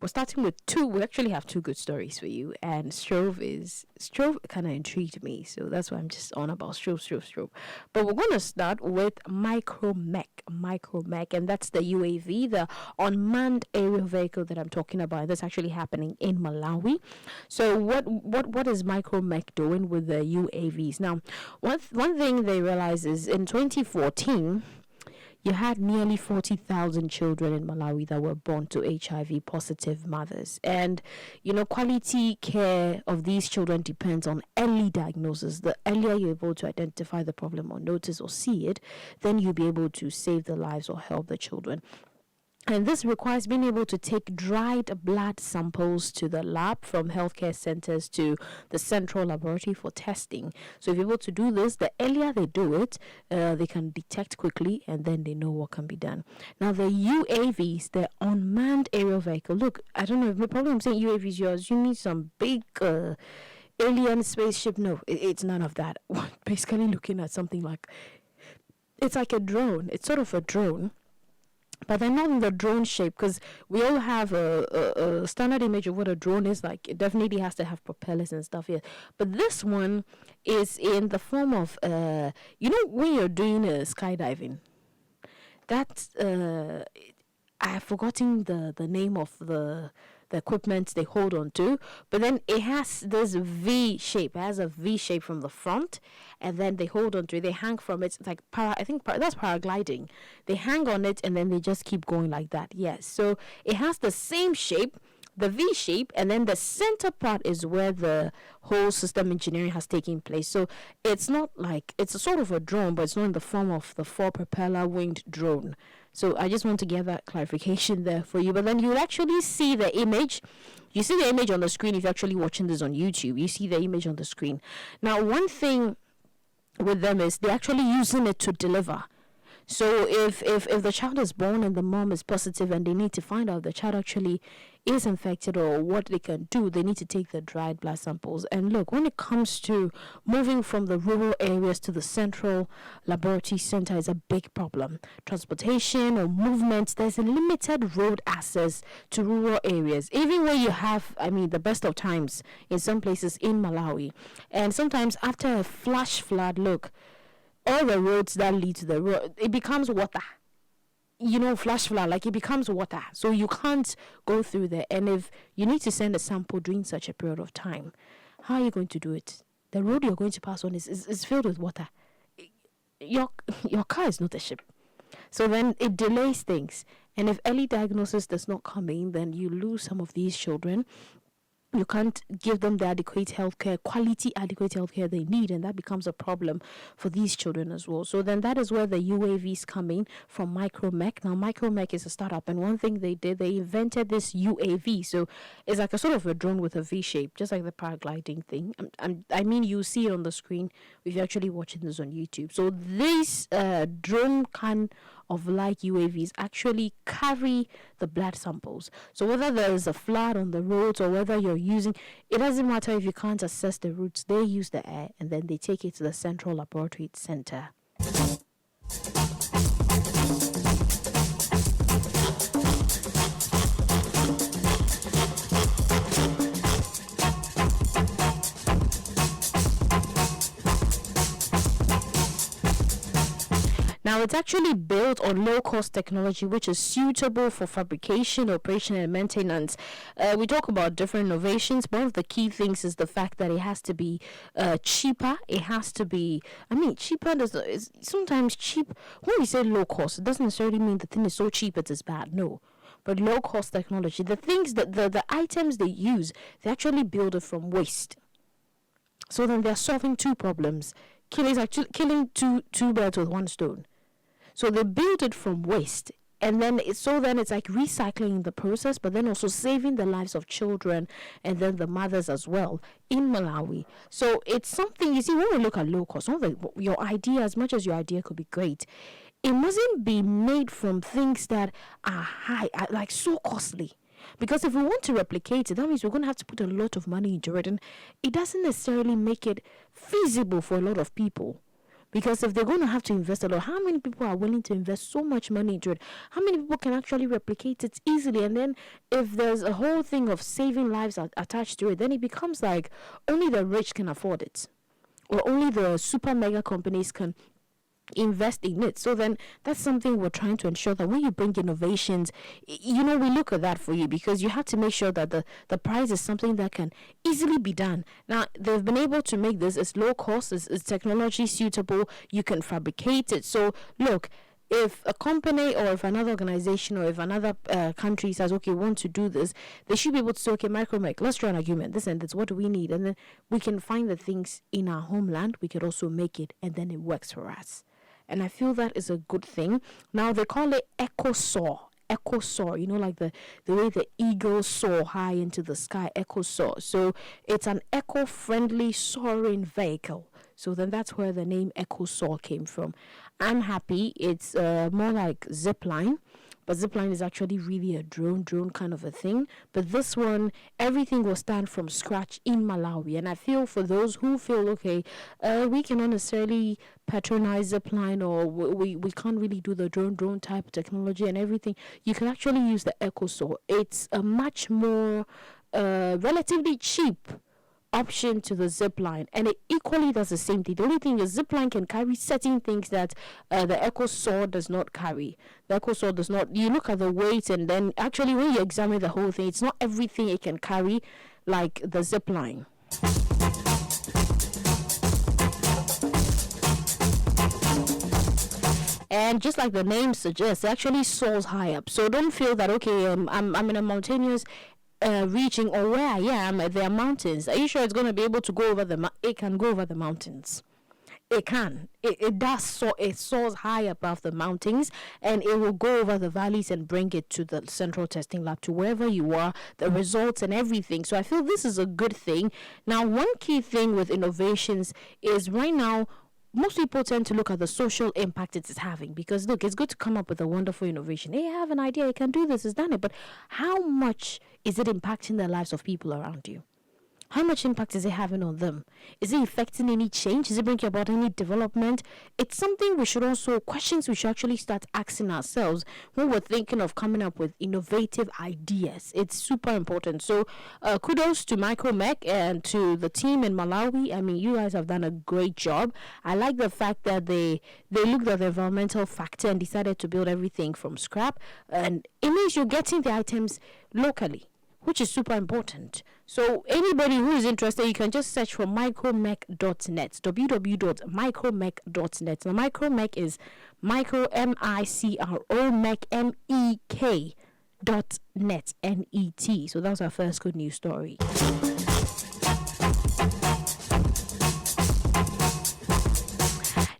we're starting with two. We actually have two good stories for you. And Strove kind of intrigued me. So that's why I'm just on about Strove. But we're going to start with micromech. And that's the UAV, the unmanned aerial vehicle that I'm talking about. That's actually happening in Malawi. So what is micromech doing with the UAVs? Now, one thing they realize is in 2014, you had nearly 40,000 children in Malawi that were born to HIV positive mothers. And, quality care of these children depends on early diagnosis. The earlier you're able to identify the problem or notice or see it, then you'll be able to save the lives or help the children. And this requires being able to take dried blood samples to the lab from healthcare centers to the central laboratory for testing. So if you're able to do this, the earlier they do it, they can detect quickly and then they know what can be done. Now, the UAVs, the unmanned aerial vehicle. Look, I don't know, the problem I'm saying UAVs, you're assuming some big alien spaceship. No, it's none of that. Basically looking at something like, it's like a drone. It's sort of a drone. But they're not in the drone shape, because we all have a standard image of what a drone is like. It definitely has to have propellers and stuff here. But this one is in the form of, when you're doing skydiving, that's, I've forgotten the name of the equipment they hold on to, but then it has this V shape. It has a V shape from the front, and then they hold on to it. They hang from it. It's like that's paragliding. They hang on it, and then they just keep going like that. Yes, so it has the same shape, the V shape, and then the center part is where the whole system engineering has taken place. So it's not like, it's a sort of a drone, but it's not in the form of the 4-propeller winged drone. So I just want to give that clarification there for you. But then you'll actually see the image. You see the image on the screen if you're actually watching this on YouTube. You see the image on the screen. Now, one thing with them is they're actually using it to deliver. So if the child is born and the mom is positive and they need to find out if the child actually is infected or what they can do, they need to take the dried blood samples. And look, when it comes to moving from the rural areas to the central laboratory center is a big problem. Transportation or movement, there's a limited road access to rural areas, even where you have, the best of times in some places in Malawi. And sometimes after a flash flood, look, all the roads that lead to the road, it becomes water. Flash flood, like it becomes water. So you can't go through there. And if you need to send a sample during such a period of time, how are you going to do it? The road you're going to pass on is filled with water. Your car is not a ship. So then it delays things. And if early diagnosis does not come in, then you lose some of these children. You can't give them the adequate healthcare, quality adequate healthcare they need, and that becomes a problem for these children as well. So then that is where the UAVs come in from Micromech. Now, Micromech is a startup, and one thing they did, they invented this UAV. So it's like a sort of a drone with a V shape, just like the paragliding thing. You see it on the screen if you're actually watching this on YouTube. So this drone kind of like UAVs actually carry the blood samples. So whether there is a flood on the roads or whether you're using, it doesn't matter if you can't assess the routes, they use the air and then they take it to the central laboratory center. Now, it's actually built on low-cost technology, which is suitable for fabrication, operation, and maintenance. We talk about different innovations. One of the key things is the fact that it has to be cheaper. It has to be, cheaper. Is sometimes cheap. When we say low-cost, it doesn't necessarily mean the thing is so cheap it is bad. No. But low-cost technology, the things that the items they use, they actually build it from waste. So then they're solving two problems. Killing two birds with one stone. So they build it from waste, and then it's like recycling the process, but then also saving the lives of children and then the mothers as well in Malawi. So it's something, you see, when we look at low cost, your idea, as much as your idea could be great, it mustn't be made from things that are high, like so costly. Because if we want to replicate it, that means we're going to have to put a lot of money into it, and it doesn't necessarily make it feasible for a lot of people. Because if they're going to have to invest a lot, how many people are willing to invest so much money into it? How many people can actually replicate it easily? And then if there's a whole thing of saving lives attached to it, then it becomes like only the rich can afford it, or only the super mega companies can invest in it. So then that's something we're trying to ensure, that when you bring innovations, we look at that for you, because you have to make sure that the price is something that can easily be done. Now, they've been able to make this as low cost, as technology suitable. You can fabricate it. So look, if a company or if another organization or if another country says, okay, we want to do this, they should be able to say, okay, Micromech, let's draw an argument, this and this, what do we need? And then we can find the things in our homeland, we could also make it, and then it works for us. And I feel that is a good thing. Now, they call it eco-soar, like the way the eagles soar high into the sky, eco-soar. So it's an eco-friendly soaring vehicle. So then that's where the name eco-soar came from. I'm happy. It's more like zipline, but zipline is actually really a drone kind of a thing. But this one, everything was done from scratch in Malawi. And I feel for those who feel, okay, we cannot necessarily patronize zipline, or we can't really do the drone type technology and everything, you can actually use the eco-soar. It's a much more relatively cheap option to the zipline, and it equally does the same thing. The only thing is zipline can carry certain things that the eco-soar does not carry. The eco-soar does not. You look at the weight, and then actually when you examine the whole thing, it's not everything it can carry like the zipline. And just like the name suggests, it actually soars high up. So don't feel that, okay, I'm in a mountainous region, or where I am, there are mountains. Are you sure it's going to be able to go over it can go over the mountains. It can. It does. So it soars high above the mountains, and it will go over the valleys and bring it to the central testing lab, to wherever you are, the results and everything. So I feel this is a good thing. Now, one key thing with innovations is right now, most people tend to look at the social impact it is having, because look, it's good to come up with a wonderful innovation. Hey, I have an idea, I can do this, it's done it. But how much is it impacting the lives of people around you? How much impact is it having on them? Is it affecting any change? Is it bringing about any development? It's something questions we should actually start asking ourselves when we're thinking of coming up with innovative ideas. It's super important. So kudos to Micromech and to the team in Malawi. I mean, you guys have done a great job. I like the fact that they looked at the environmental factor and decided to build everything from scrap. And it means you're getting the items locally, which is super important. So anybody who is interested, you can just search for micromech.net, www.micromech.net. Now, Micromech is micro, M-I-C-R-O, mech, M-E-K, .net, N-E-T. So that was our first good news story.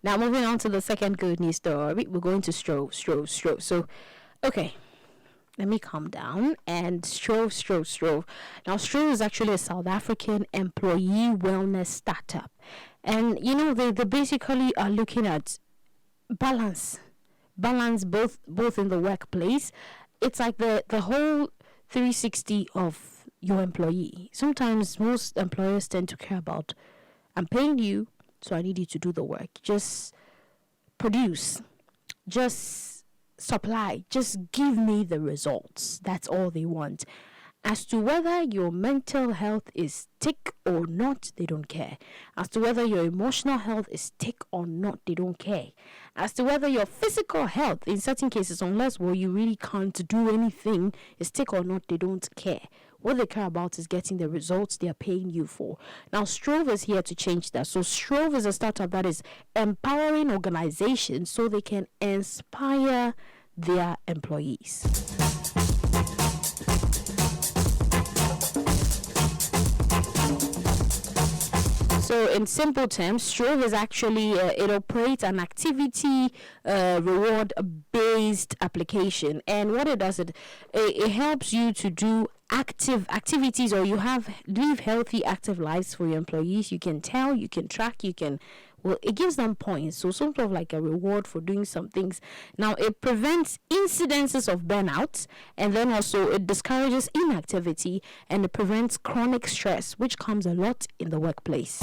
Now, moving on to the second good news story, we're going to Strove. So, okay. Let me calm down. And Strove. Now, Strove is actually a South African employee wellness startup. And, they basically are looking at balance both in the workplace. It's like the whole 360 of your employee. Sometimes most employers tend to care about, I'm paying you, so I need you to do the work. Just produce. Just supply, just give me the results. That's all they want. As to whether your mental health is tick or not, they don't care. As to whether your emotional health is tick or not, they don't care. As to whether your physical health, in certain cases, unless you really can't do anything, is tick or not, they don't care. What they care about is getting the results they are paying you for. Now, Strove is here to change that. So Strove is a startup that is empowering organizations so they can inspire their employees. So in simple terms, Strove is actually, it operates an activity reward-based application. And what it does, it helps you to do active activities, or live healthy, active lives for your employees. You can tell, you can track, it gives them points, so sort of like a reward for doing some things. Now, it prevents incidences of burnout, and then also it discourages inactivity, and it prevents chronic stress, which comes a lot in the workplace.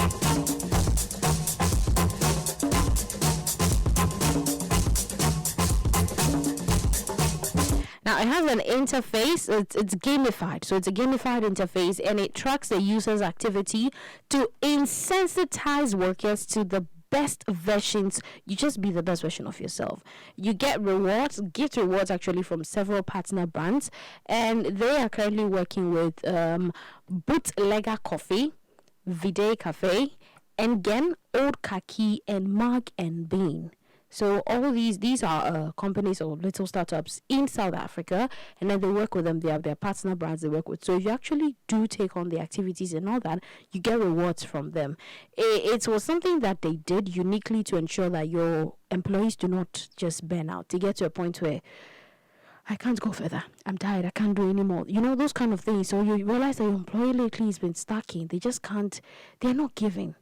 it has an interface. It's gamified. So it's a gamified interface, and it tracks the user's activity to insensitize workers to the best versions. You just be the best version of yourself. You get rewards, gift rewards actually from several partner brands, and they are currently working with Bootlegger Coffee, Vide Cafe, Engen, Old Kaki, and Mark and Bean. So all these are companies or little startups in South Africa, and then they work with them. They have their partner brands they work with. So if you actually do take on the activities and all that, you get rewards from them. It was something that they did uniquely to ensure that your employees do not just burn out. They get to a point where I can't go further. I'm tired. I can't do anymore. You know, those kind of things. So you realize that your employee lately has been stacking. They just can't. They're not giving.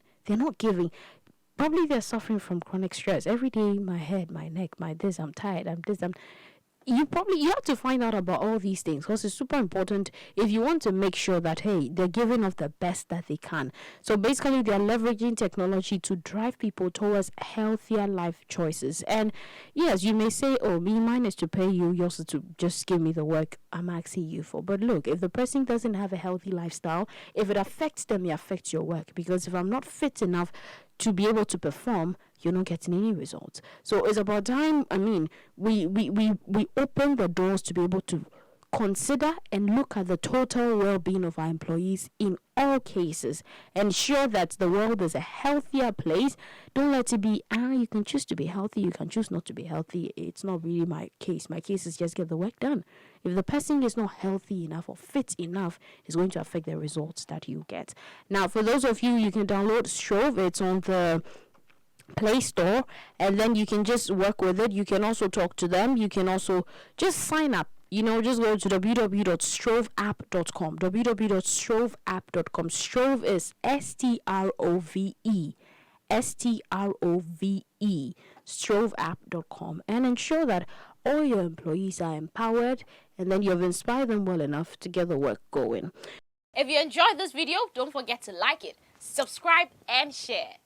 Probably they're suffering from chronic stress. Every day, my head, my neck, my this, I'm tired, I'm this, you have to find out about all these things, because it's super important if you want to make sure that, hey, they're giving off the best that they can. So basically, they're leveraging technology to drive people towards healthier life choices. And yes, you may say, oh, mine is to pay you, yours is to just give me the work I'm asking you for. But look, if the person doesn't have a healthy lifestyle, if it affects them, it affects your work. Because if I'm not fit enough to be able to perform, you're not getting any results. So it's about time, we open the doors to be able to consider and look at the total well-being of our employees in all cases. Ensure that the world is a healthier place. Don't let it be, you can choose to be healthy, you can choose not to be healthy. It's not really my case. My case is just get the work done. If the person is not healthy enough or fit enough, it's going to affect the results that you get. Now, for those of you, you can download Strove. It's on the Play Store, and then you can just work with it. You can also talk to them. You can also just sign up. Just go to www.stroveapp.com. www.stroveapp.com. Strove is STROVE. Stroveapp.com, and ensure that all your employees are empowered, and then you've inspired them well enough to get the work going. If you enjoyed this video, don't forget to like it, subscribe, and share.